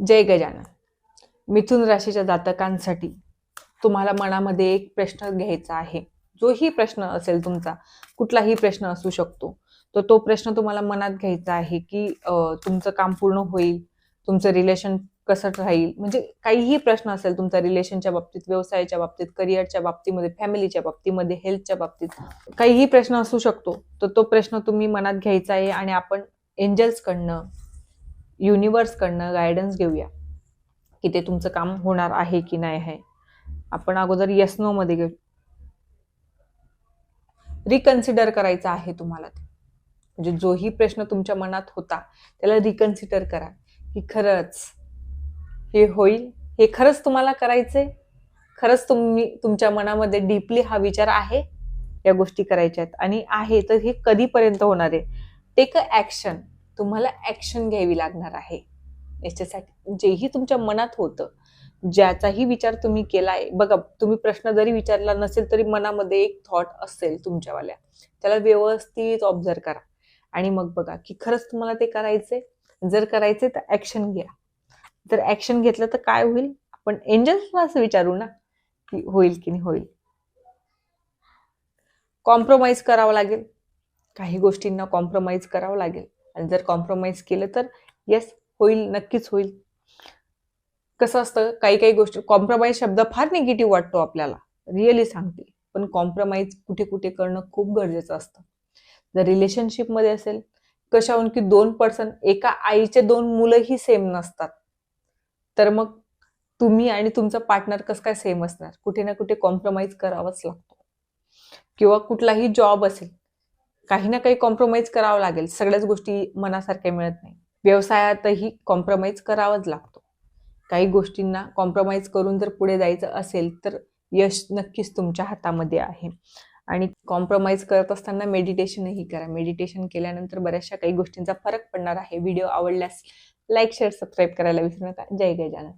जय गजानन. मिथुन राशीच्या जातकांसाठी तुम्हाला मनामध्ये एक प्रश्न घ्यायचा आहे. जोही प्रश्न असेल तुमचा, कुठलाही प्रश्न असू शकतो, तर तो प्रश्न तुम्हाला मनात घ्यायचा आहे की तुमचं काम पूर्ण होईल, तुमचं रिलेशन कसं राहील, म्हणजे काहीही प्रश्न असेल तुमचा रिलेशनच्या बाबतीत, व्यवसायाच्या बाबतीत, करिअरच्या बाबतीमध्ये, फॅमिलीच्या बाबतीमध्ये, हेल्थच्या बाबतीत काहीही प्रश्न असू शकतो. तर तो प्रश्न तुम्ही मनात घ्यायचा आहे आणि आपण एंजल्सकडनं, युनिव्हर्सकडनं गायडन्स घेऊया की ते तुमचं काम होणार आहे की नाही आहे. आपण अगोदर येस नो मध्ये घेऊ. रिकन्सिडर करायचं आहे तुम्हाला ते, म्हणजे जोही प्रश्न तुमच्या मनात होता त्याला रिकन्सिडर करा की खरंच हे होईल, हे खरंच तुम्हाला करायचंय, खरंच तुम्ही तुमच्या मनामध्ये डीपली हा विचार आहे या गोष्टी करायच्या आहेत आणि आहे तर हे कधीपर्यंत होणार आहे. Take a action. तुम्हाला ऍक्शन घ्यावी लागणार आहे याच्यासाठी. जेही तुमच्या मनात होतं, ज्याचाही विचार तुम्ही केलाय, बघा तुम्ही प्रश्न जरी विचारला नसेल तरी मनामध्ये एक थॉट असेल तुमच्यावाल्या, त्याला व्यवस्थित ऑब्झर्व करा आणि मग बघा की खरंच तुम्हाला ते करायचंय. जर करायचंय तर ऍक्शन घ्या. जर ऍक्शन घेतलं तर काय होईल, आपण एंजल्सला असं विचारू ना की होईल की नाही होईल. कॉम्प्रोमाइज करावं लागेल, काही गोष्टींना कॉम्प्रोमाइज करावं लागेल आणि जर कॉम्प्रोमाइज केलं तर येस होईल, नक्कीच होईल. कसं असतं, काही काही गोष्टी, कॉम्प्रोमाइज शब्द फार निगेटिव्ह वाटतो आपल्याला, रिअली सांगते, पण कॉम्प्रोमाइज कुठे कुठे करणं खूप गरजेचं असतं. जर रिलेशनशिपमध्ये असेल, कशाहून की 2 पर्सन, एका आईचे 2 मुलंही सेम नसतात, तर मग तुम्ही आणि तुमचा पार्टनर कसं काय सेम असणार. कुठे ना कुठे कॉम्प्रोमाइज करावाच लागतो. किंवा कुठलाही जॉब असेल, काही ना काही कॉम्प्रोमाइज करावं लागेल. सगळ्याच गोष्टी मनासारख्या मिळत नाही. व्यवसायातही कॉम्प्रोमाइज करावाच लागतो. काही गोष्टींना कॉम्प्रोमाइज करून जर पुढे जायचं असेल तर यश नक्कीच तुमच्या हातामध्ये आहे. आणि कॉम्प्रोमाइज करत असताना मेडिटेशनही करा. मेडिटेशन केल्यानंतर बऱ्याचशा काही गोष्टींचा फरक पडणार आहे. व्हिडिओ आवडल्यास लाईक, शेअर, सबस्क्राईब करायला विसरू नका. जय गजानन.